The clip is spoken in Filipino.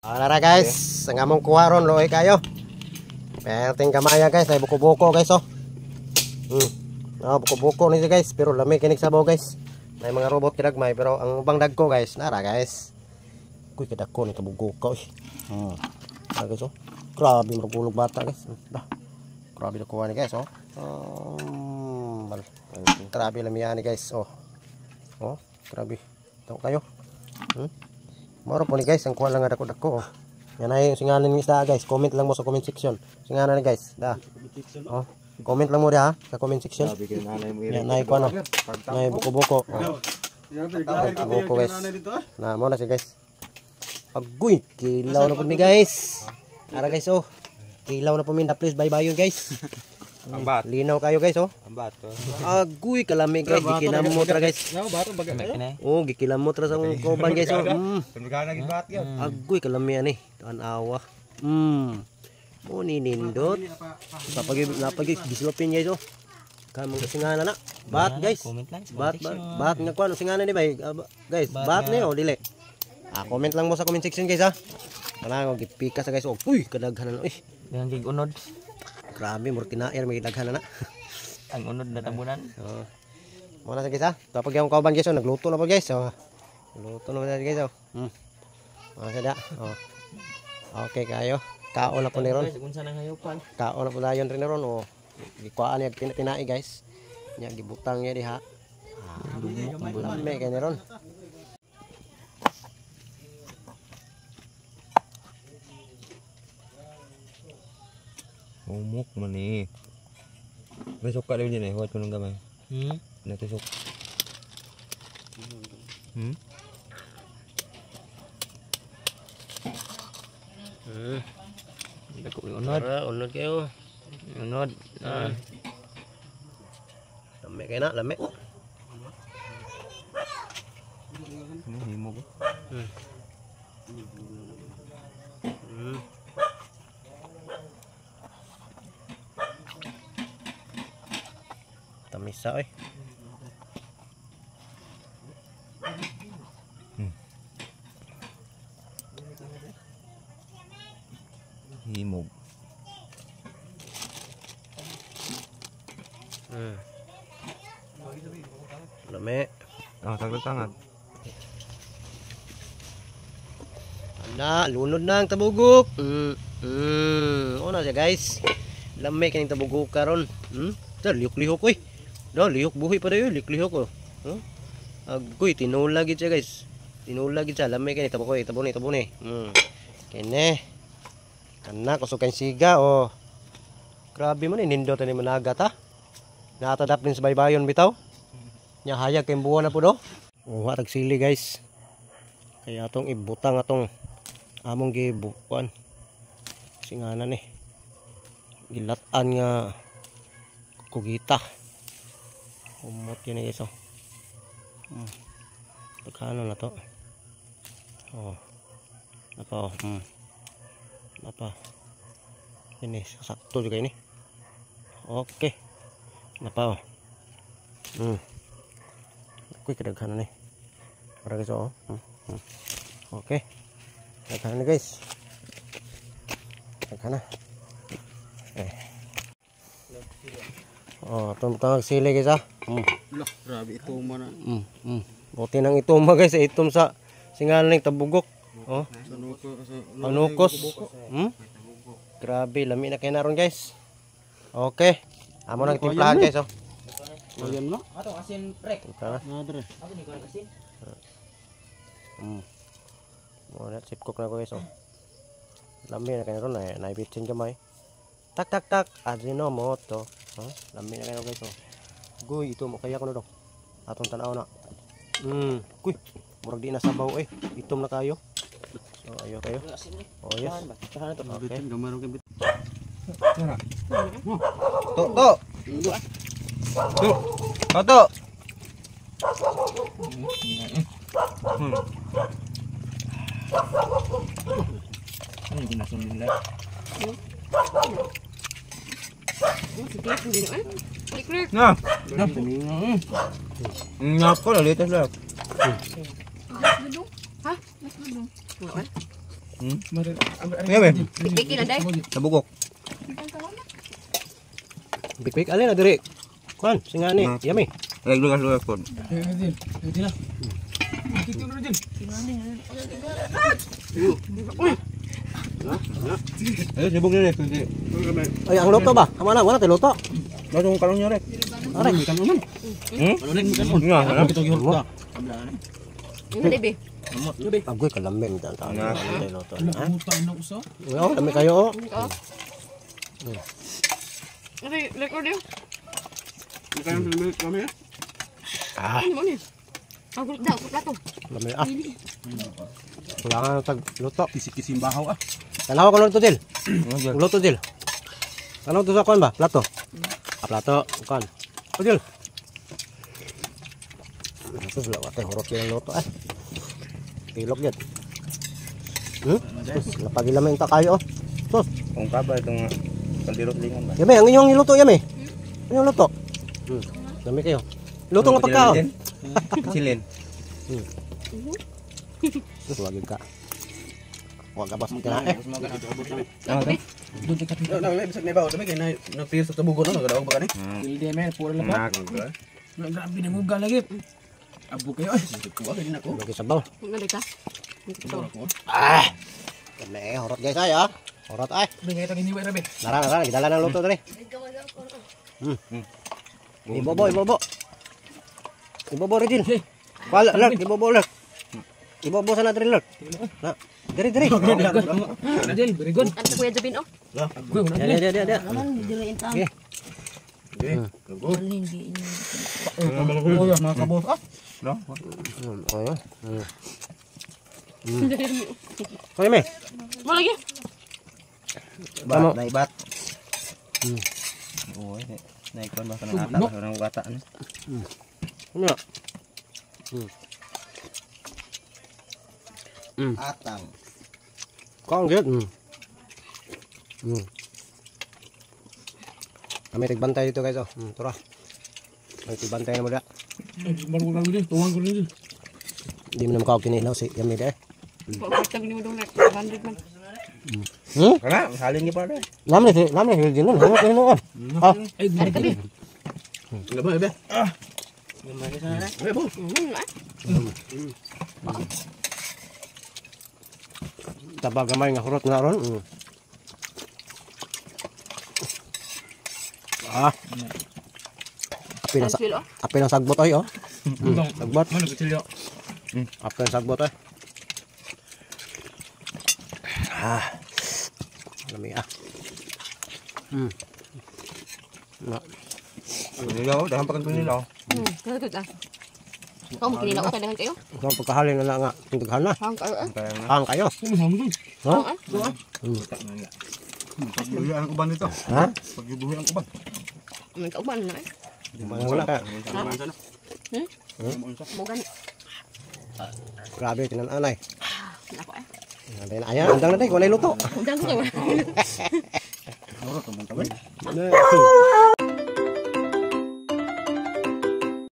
Ara guys, ang among kuha ron loy kayo. Perting kamaya guys, ay buko-buko guys oh. Buko-buko ni guys, pero lami kinig sabaw guys. May mga robot kinagmay pero ang ubang dagko guys, nara guys. Kuy kadako ni kabugo eh. Guys oh. Grabe magulog bata guys. Grabe na kuha ni guys oh. Grabe lami yan guys oh. Oh, grabe. Tahu kayo. Moro po ni guys, ang kuha lang nga dako-dako oh. Yan ay yung singalan ng isda guys. Comment lang mo sa comment section. Singalan ni guys. Da. Oh. Comment lang mo dia sa comment section. Yan ay kuha no. Nay buko-buko. Oh. Buko guys. Na mo na si guys. Agoy, kilaw na po mi guys. Ara guys oh. Kilaw na po mi. Please bye-bye yun guys. Ambat. Linaw kayo guys oh. Ambat. Agoy kalami guys, gikinamot ra guys. Oh, gikinamot ra sa koban guys oh. Agoy kalami ani, tan-awa. Mo ni nindot. Napagi gislopin guys oh. Kamong singana na. Bat guys. Bat nga kuan singana ni bay. Guys, bat ni oh dili. Comment lang mo sa comment section guys ha. Kana ko gipika sa guys oh. Uy, kadaghanan oh. Yang gig unod. Grabe, murtinair may daghan na. Ang unod na tabunan. Oh. Muna sa guys ha. Tapos yung kauban guys, nagluto na po guys. Oh. Luto na po guys. Oh. Sada. Oh. Okay kayo. Kaon na po ni ron. Kaon na po dayon rin ron. Oh. Gikuan niya tinai guys. Nya gibutang niya diha. Lame kay ni ron. Umuk man eh. Besok ka rin din eh. Huwag ko nung gamay. Natusok. Dako unod. Unod kayo. Unod. Lame kayo na. Lame. Himo ko. Tamisa eh. Himog. Lame. Tagtag-tangad. Ana, lunod na ang tabugok. Una siya guys. Lame kaning tabugok karon. Lihok-lihok oy. Lihok buhi pa dayo, lihok oh. Agoy tinulag gid siya guys. Tinulag gid siya, lame kani tabukoy, tabuni. Kene. Kana kusog kan siga oh. Grabe man nindot ni managat ha. Natadap din sa baybayon bitaw. Nya hayag kay buwan na po do. Oh, hatag sili guys. Kaya atong ibutang atong among gibukuan. Singanan ni. Gilatan nga kugita. Umot yun guys oh. Pagkano na to? Oh. Napa oh. Napa. Ini sakto juga ini. Oke. Napa oh. Kuy kadaghanan ni. Para guys oh. Oke. Kadaghanan ni guys. Kadaghanan. Oh, tungtang sili guys ah. Lah, grabe ito man. Buti nang ituma guys, itom sa singalan ng tabugok. Oh. Anukos. Grabe, lami na kay naron guys. Okay. Amo nang timplahan guys oh. Ayan no? Ato asin prek. Nadre. Ako ni ko asin. Mo sip cook na ko guys oh. Lami na kay naron na ibitsin gamay. Tak Ajinomoto. Lami na kayo guys oh. Goy, ito mo kaya ko na daw. Atong tanaw na. Kuy, murag di na sabaw eh. Itom na kayo. So ayo kayo. Oh yes. Okay. To. Ini ginasun nila. Nah, nyapa lah lihat lah. Iya, be. Pikin na day. Tabugok. Pik-pik alin na diri. Kuan, singani. Yami. Lagi lugas pun. Ayo sibuk ni. Ay, ang luto ba? Kamana, wala tayo luto. Langsung kalungnya rek. Aray. Ano day be? Agoy kalamin dan tayo. Nah. Tayo luto. Ha? Yo, dami kayo. Record yun. Ah, Ano mo niya? Agul daw, plato. dami ah. Wala nga tag luto. Kisi-kisim bahaw ah. Tanaw ko luto dil. Luto dil. Tanaw to sa kuan ba? Plato. Ah, plato. Kuan. O dil. Ito sila watay horot yung luto ah. Tilok yan. Sus, napagilamin ta kayo oh. Sus. Kung kaba itong kaldirot lingon ba? Yami, ang inyong niluto yami. Inyong luto. Dami kayo. Luto nga pagkaon. Silin. Sus, wag ka. Wag ka pas kinae. Ano to? Doon tika pita. Bisag na ba? Dami kay na piyes sa tabugo no, nagadaog ba kani? Hilde men, puro lang ba? Grabe na muga lagi. Abo kayo ay. Kuha kay nako. Lagi sabaw. Ano day ka? Ah. Dami horot guys ay ah. Horot ay. Bingay tag iniwa rabe. Nara, gidala ng luto dali. Ibobo. Ibobo rin din. Wala, alert, ibobo alert. Ibobo sana diri alert. Na, diri. Adel, very good. Ano Kuya Jabin oh? Dia. Okay. Oh ya, mga kabos ah. Oh ya. Oy, me. Mo lagi. Tama. Naibat. Oh, naikon ba kanang ata ba kanang bata ni? Ano? Atang. Con git. Kami tigbantay dito guys oh. Tara. May tigbantay mo da. Baru lang din, tuwang ko din. Di mo naman kinilaw si Yami deh. Pagkatag ni mo dong like 100 man. Kana, halin ni pa dai. Lamne hildi nun. Ano kayo noon? Ah, Ay, Ari ka be. Gaba be. Be bo. tabagamay nga hurot nga ron. Ah. Kilo. Api ng sagbot ay oh. Sagbot. Ano kutsilyo? Api ng sagbot ay. Ah. Lami ah. Na. Nilaw, dahan pa kan nilaw. Katut ah. Kau mungkin nila utan dengan kayo. Kung pagkahalin na nga tughan na. Hang kayo ah. Hang kayo. Ha? Pagbuhi ang uban dito. Ha? Pagbuhi ang uban. May kauban na. Wala ka. Mogan. Grabe tinan anay. Nako eh. Nanday na ayan, andang na day, walay luto. Udang ko. Oro to man tawid. Na.